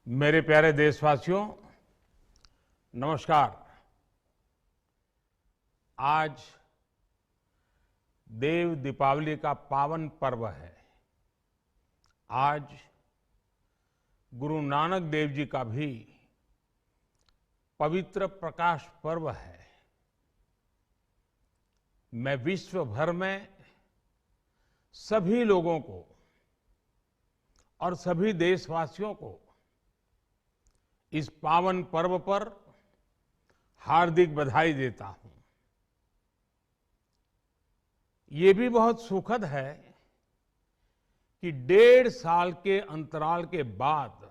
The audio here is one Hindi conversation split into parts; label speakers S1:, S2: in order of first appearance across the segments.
S1: मेरे प्यारे देशवासियों, नमस्कार। आज देव दीपावली का पावन पर्व है। आज गुरु नानक देव जी का भी पवित्र प्रकाश पर्व है। मैं विश्व भर में सभी लोगों को और सभी देशवासियों को इस पावन पर्व पर हार्दिक बधाई देता हूं। ये भी बहुत सुखद है कि 1.5 साल के अंतराल के बाद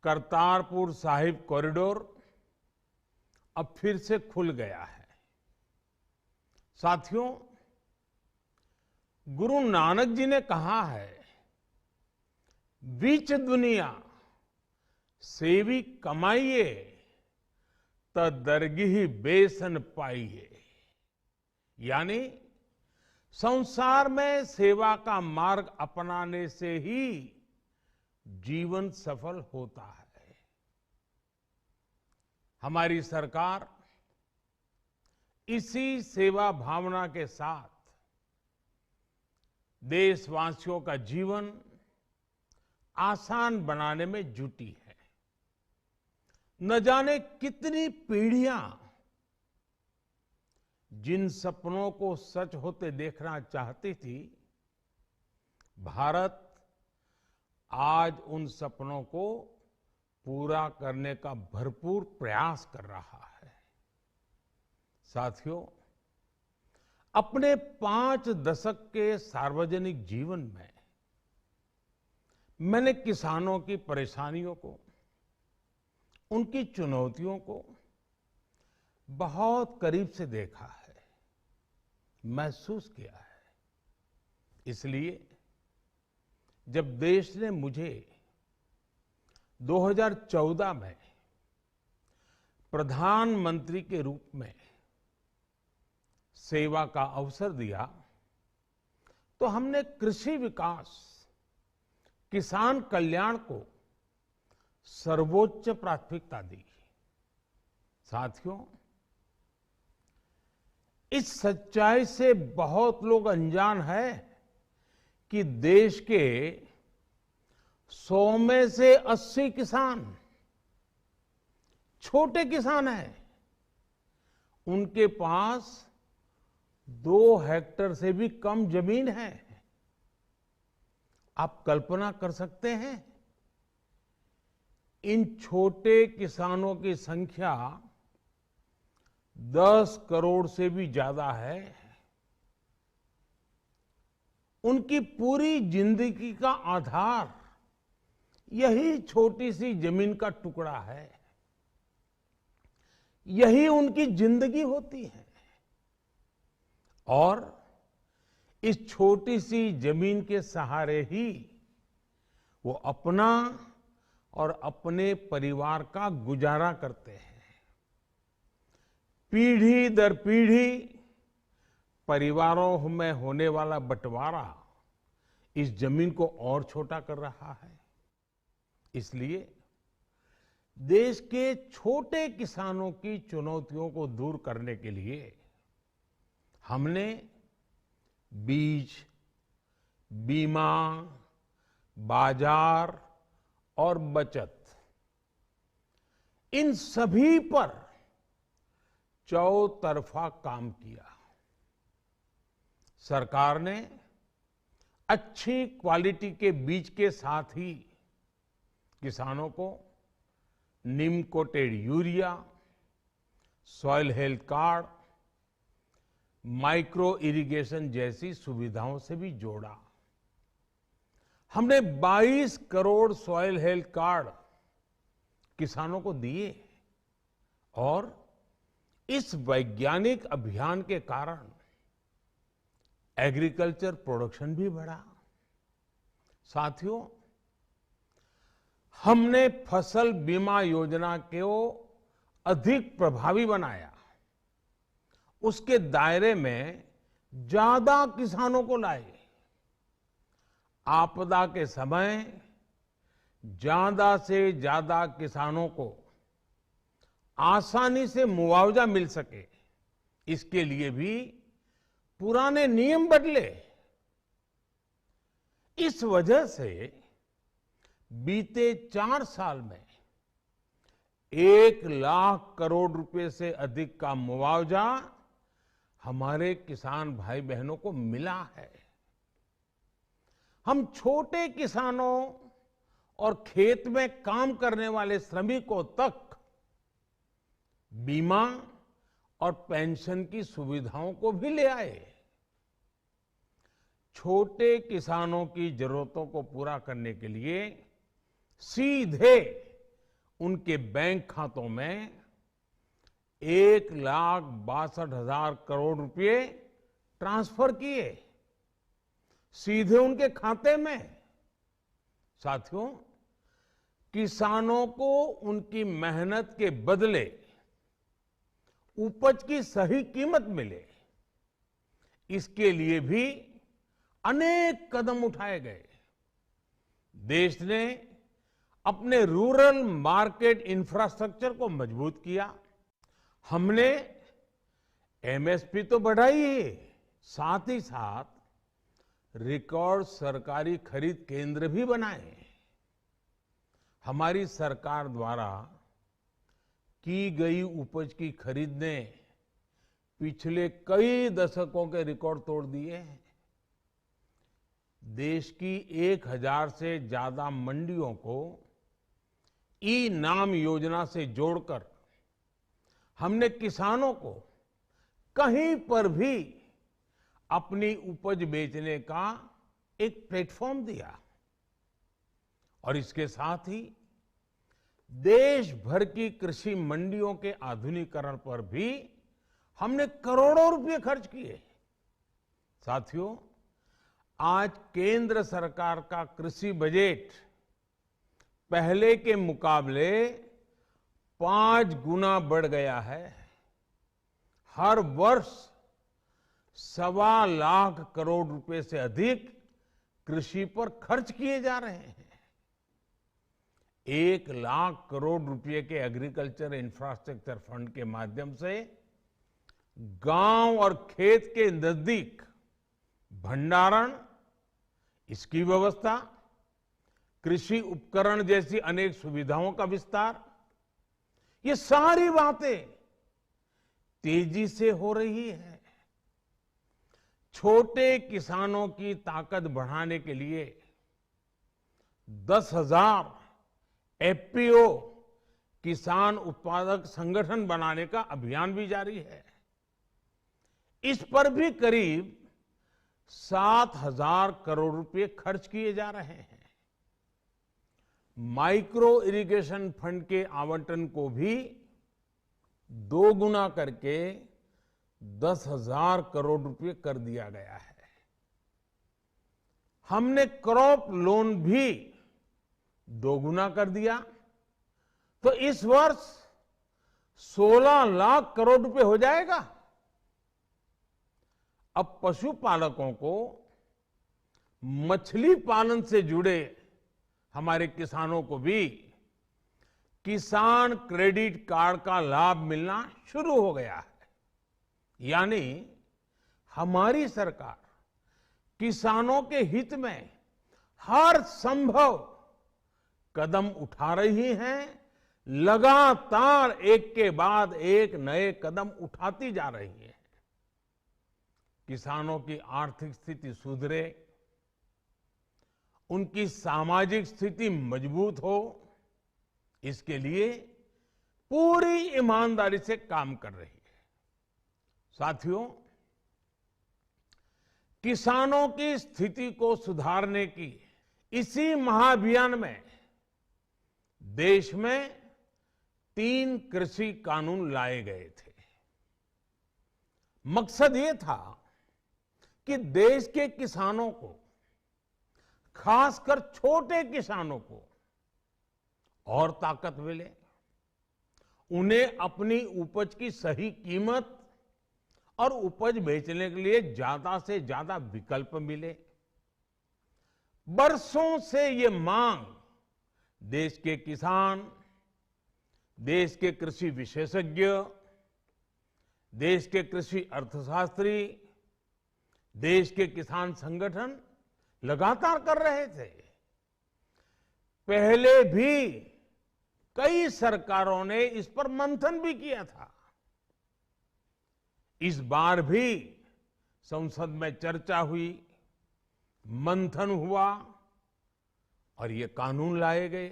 S1: करतारपुर साहिब कॉरिडोर अब फिर से खुल गया है। साथियों, गुरु नानक जी ने कहा है, बीच दुनिया सेवी कमाइए त दरगिही बेसन पाइए। यानी संसार में सेवा का मार्ग अपनाने से ही जीवन सफल होता है। हमारी सरकार इसी सेवा भावना के साथ देशवासियों का जीवन आसान बनाने में जुटी है। न जाने कितनी पीढ़ियां जिन सपनों को सच होते देखना चाहती थी, भारत आज उन सपनों को पूरा करने का भरपूर प्रयास कर रहा है। साथियों, अपने 5 दशक के सार्वजनिक जीवन में मैंने किसानों की परेशानियों को, उनकी चुनौतियों को बहुत करीब से देखा है, महसूस किया है। इसलिए जब देश ने मुझे 2014 में प्रधानमंत्री के रूप में सेवा का अवसर दिया, तो हमने कृषि विकास, किसान कल्याण को सर्वोच्च प्राथमिकता दी। साथियों, इस सच्चाई से बहुत लोग अनजान हैं कि देश के 100 में से 80 किसान छोटे किसान हैं। उनके पास 2 हेक्टेयर से भी कम जमीन है। आप कल्पना कर सकते हैं, इन छोटे किसानों की संख्या 10 करोड़ से भी ज्यादा है। उनकी पूरी जिंदगी का आधार यही छोटी सी जमीन का टुकड़ा है। यही उनकी जिंदगी होती है। और इस छोटी सी जमीन के सहारे ही वो अपना और अपने परिवार का गुजारा करते हैं। पीढ़ी दर पीढ़ी परिवारों में होने वाला बंटवारा इस जमीन को और छोटा कर रहा है। इसलिए देश के छोटे किसानों की चुनौतियों को दूर करने के लिए हमने बीज, बीमा, बाजार और बचत, इन सभी पर चौतरफा काम किया। सरकार ने अच्छी क्वालिटी के बीज के साथ ही किसानों को नीम coated urea, soil health card, micro irrigation जैसी सुविधाओं से भी जोड़ा। हमने 22 करोड़ सॉइल हेल्थ कार्ड किसानों को दिए और इस वैज्ञानिक अभियान के कारण एग्रीकल्चर प्रोडक्शन भी बढ़ा। साथियों, हमने फसल बीमा योजना को अधिक प्रभावी बनाया। उसके दायरे में ज्यादा किसानों को लाए। आपदा के समय ज्यादा से ज्यादा किसानों को आसानी से मुआवजा मिल सके, इसके लिए भी पुराने नियम बदले। इस वजह से बीते 4 साल में 1 लाख करोड़ रुपए से अधिक का मुआवजा हमारे किसान भाई बहनों को मिला है। हम छोटे किसानों और खेत में काम करने वाले श्रमिकों तक बीमा और पेंशन की सुविधाओं को भी ले आए। छोटे किसानों की जरूरतों को पूरा करने के लिए सीधे उनके बैंक खातों में 1,62,000 करोड़ रुपए ट्रांसफर किए, सीधे उनके खाते में। साथियों, किसानों को उनकी मेहनत के बदले उपज की सही कीमत मिले, इसके लिए भी अनेक कदम उठाए गए। देश ने अपने रूरल मार्केट इंफ्रास्ट्रक्चर को मजबूत किया। हमने एमएसपी तो बढ़ाई ही, साथ ही साथ रिकॉर्ड सरकारी खरीद केंद्र भी बनाए। हमारी सरकार द्वारा की गई उपज की खरीद ने पिछले कई दशकों के रिकॉर्ड तोड़ दिए हैं। देश की 1,000 से ज्यादा मंडियों को ई नाम योजना से जोड़कर हमने किसानों को कहीं पर भी अपनी उपज बेचने का एक प्लेटफॉर्म दिया। और इसके साथ ही देश भर की कृषि मंडियों के आधुनिकीकरण पर भी हमने करोड़ों रुपए खर्च किए। साथियों, आज केंद्र सरकार का कृषि बजट पहले के मुकाबले 5 गुना बढ़ गया है। हर वर्ष 1.25 लाख करोड़ रुपए से अधिक कृषि पर खर्च किए जा रहे हैं। 1 लाख करोड़ रुपए के एग्रीकल्चर इंफ्रास्ट्रक्चर फंड के माध्यम से गांव और खेत के नजदीक भंडारण, इसकी व्यवस्था, कृषि उपकरण जैसी अनेक सुविधाओं का विस्तार, ये सारी बातें तेजी से हो रही है। छोटे किसानों की ताकत बढ़ाने के लिए 10,000 एफपीओ किसान उत्पादक संगठन बनाने का अभियान भी जारी है। इस पर भी करीब 7,000 करोड़ रुपए खर्च किए जा रहे हैं। माइक्रो इरिगेशन फंड के आवंटन को भी 2 गुना करके 10,000 करोड़ रुपए कर दिया गया है। हमने क्रॉप लोन भी 2 गुना कर दिया, तो इस वर्ष 16 लाख करोड़ रुपए हो जाएगा। अब पशुपालकों को मछली पालन से जुड़े हमारे किसानों को भी किसान क्रेडिट कार्ड का लाभ मिलना शुरू हो गया है। यानी हमारी सरकार किसानों के हित में हर संभव कदम उठा रही है, लगातार एक के बाद एक नए कदम उठाती जा रही है। किसानों की आर्थिक स्थिति सुधरे, उनकी सामाजिक स्थिति मजबूत हो, इसके लिए पूरी ईमानदारी से काम कर रही है। साथियों, किसानों की स्थिति को सुधारने की इसी महाअभियान में देश में 3 कृषि कानून लाए गए थे। मकसद ये था कि देश के किसानों को, खासकर छोटे किसानों को और ताकत मिले, उन्हें अपनी उपज की सही कीमत और उपज बेचने के लिए ज्यादा से ज्यादा विकल्प मिले। बरसों से ये मांग देश के किसान, देश के कृषि विशेषज्ञ, देश के कृषि अर्थशास्त्री, देश के किसान संगठन लगातार कर रहे थे। पहले भी कई सरकारों ने इस पर मंथन भी किया था। इस बार भी संसद में चर्चा हुई, मंथन हुआ और ये कानून लाए गए।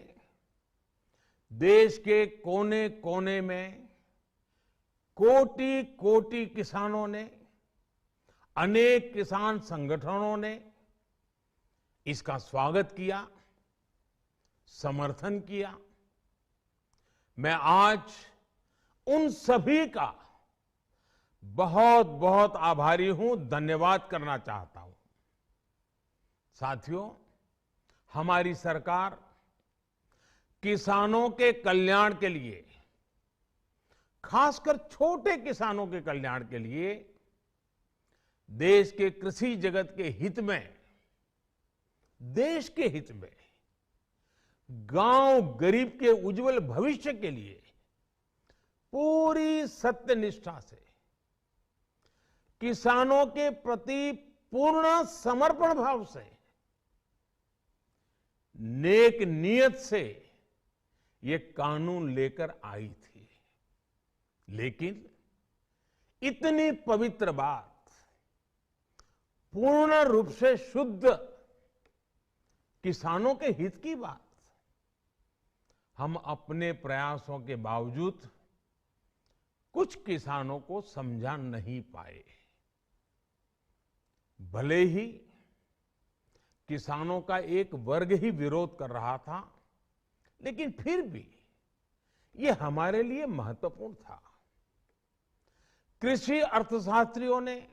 S1: देश के कोने कोने में कोटि कोटि किसानों ने, अनेक किसान संगठनों ने इसका स्वागत किया, समर्थन किया। मैं आज उन सभी का बहुत बहुत आभारी हूं, धन्यवाद करना चाहता हूं। साथियों, हमारी सरकार किसानों के कल्याण के लिए, खासकर छोटे किसानों के कल्याण के लिए, देश के कृषि जगत के हित में, देश के हित में, गांव गरीब के उज्जवल भविष्य के लिए पूरी सत्यनिष्ठा से, किसानों के प्रति पूर्ण समर्पण भाव से, नेक नियत से ये कानून लेकर आई थी। लेकिन इतनी पवित्र बात, पूर्ण रूप से शुद्ध किसानों के हित की बात, हम अपने प्रयासों के बावजूद कुछ किसानों को समझा नहीं पाए। भले ही किसानों का एक वर्ग ही विरोध कर रहा था, लेकिन फिर भी ये हमारे लिए महत्वपूर्ण था। कृषि अर्थशास्त्रियों ने,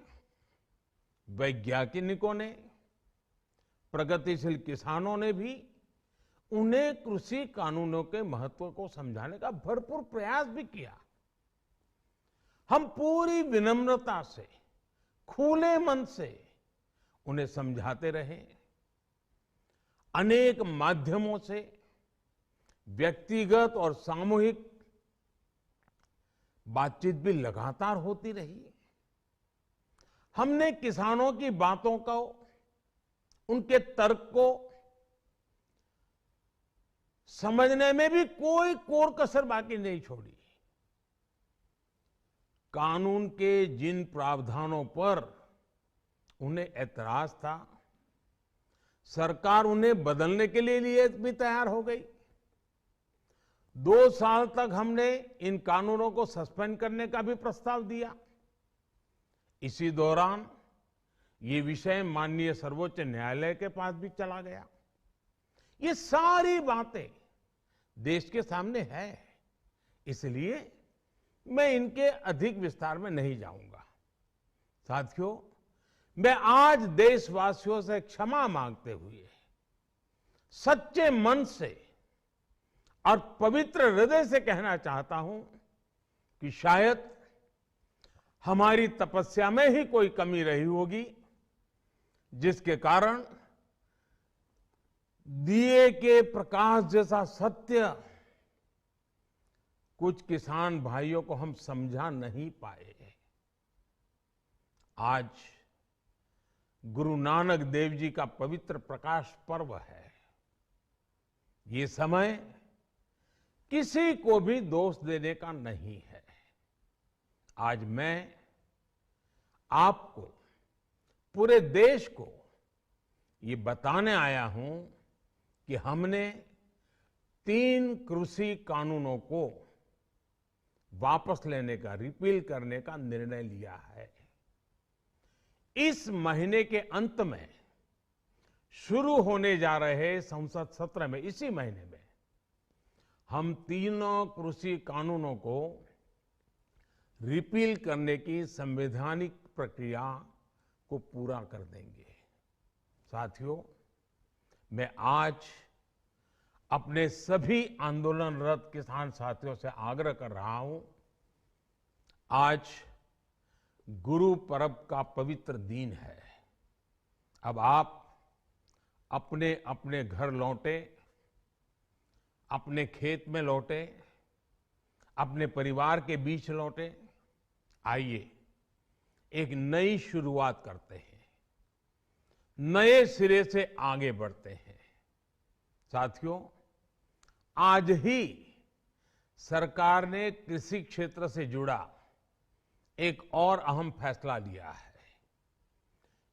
S1: वैज्ञानिकों ने, प्रगतिशील किसानों ने भी उन्हें कृषि कानूनों के महत्व को समझाने का भरपूर प्रयास भी किया। हम पूरी विनम्रता से, खुले मन से उन्हें समझाते रहे। अनेक माध्यमों से व्यक्तिगत और सामूहिक बातचीत भी लगातार होती रही। हमने किसानों की बातों को, उनके तर्क को समझने में भी कोई कोर कसर बाकी नहीं छोड़ी। कानून के जिन प्रावधानों पर उन्हें ऐतराज था, सरकार उन्हें बदलने के लिए भी तैयार हो गई। 2 साल तक हमने इन कानूनों को सस्पेंड करने का भी प्रस्ताव दिया। इसी दौरान ये विषय माननीय सर्वोच्च न्यायालय के पास भी चला गया। ये सारी बातें देश के सामने है, इसलिए मैं इनके अधिक विस्तार में नहीं जाऊंगा। साथियों, मैं आज देशवासियों से क्षमा मांगते हुए सच्चे मन से और पवित्र हृदय से कहना चाहता हूं कि शायद हमारी तपस्या में ही कोई कमी रही होगी, जिसके कारण दिए के प्रकाश जैसा सत्य कुछ किसान भाइयों को हम समझा नहीं पाए। आज गुरु नानक देव जी का पवित्र प्रकाश पर्व है। ये समय किसी को भी दोष देने का नहीं है। आज मैं आपको, पूरे देश को ये बताने आया हूं कि हमने 3 कृषि कानूनों को वापस लेने का, रिपील करने का निर्णय लिया है। इस महीने के अंत में शुरू होने जा रहे संसद सत्र में, इसी महीने में, हम तीनों कृषि कानूनों को रिपील करने की संवैधानिक प्रक्रिया को पूरा कर देंगे। साथियों, मैं आज अपने सभी आंदोलनरत किसान साथियों से आग्रह कर रहा हूं, आज गुरु पर्व का पवित्र दिन है। अब आप अपने अपने घर लौटे अपने खेत में लौटे, अपने परिवार के बीच लौटे। आइए एक नई शुरुआत करते हैं, नए सिरे से आगे बढ़ते हैं। साथियों, आज ही सरकार ने कृषि क्षेत्र से जुड़ा एक और अहम फैसला लिया है।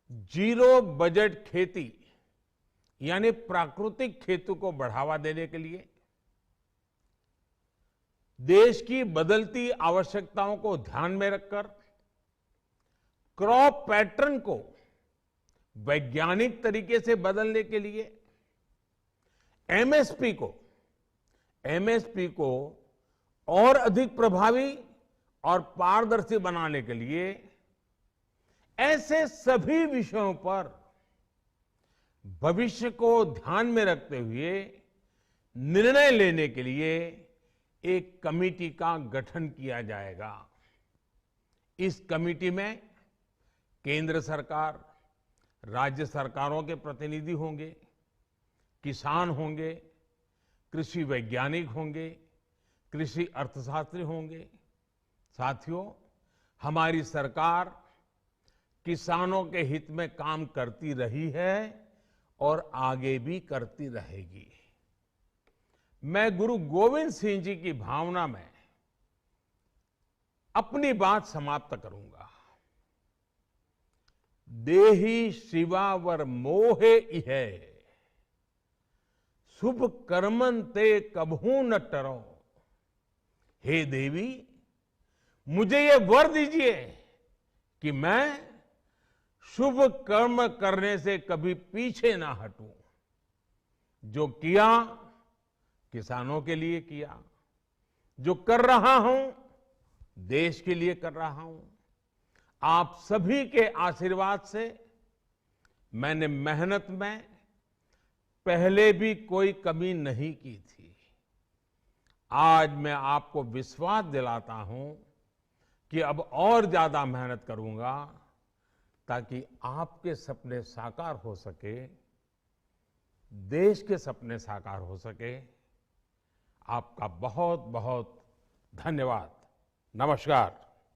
S1: जीरो बजट खेती यानी प्राकृतिक खेती को बढ़ावा देने के लिए देश की बदलती आवश्यकताओं को ध्यान में रखकर क्रॉप पैटर्न को वैज्ञानिक तरीके से बदलने के लिए एमएसपी को और अधिक प्रभावी और पारदर्शी बनाने के लिए ऐसे सभी विषयों पर भविष्य को ध्यान में रखते हुए निर्णय लेने के लिए एक कमेटी का गठन किया जाएगा। इस कमेटी में केंद्र सरकार, राज्य सरकारों के प्रतिनिधि होंगे, किसान होंगे, कृषि वैज्ञानिक होंगे, कृषि अर्थशास्त्री होंगे। साथियों, हमारी सरकार किसानों के हित में काम करती रही है और आगे भी करती रहेगी। मैं गुरु गोविंद सिंह जी की भावना में अपनी बात समाप्त करूंगा। देहि शिवावर मोहे इहे, शुभ कर्मन ते कबहू न टरो। हे देवी, मुझे ये वर दीजिए कि मैं शुभ कर्म करने से कभी पीछे ना हटूं। जो किया किसानों के लिए किया, जो कर रहा हूं देश के लिए कर रहा हूं। आप सभी के आशीर्वाद से मैंने मेहनत में पहले भी कोई कमी नहीं की थी। आज मैं आपको विश्वास दिलाता हूं कि अब और ज्यादा मेहनत करूंगा ताकि आपके सपने साकार हो सके, देश के सपने साकार हो सके। आपका बहुत बहुत धन्यवाद। नमस्कार।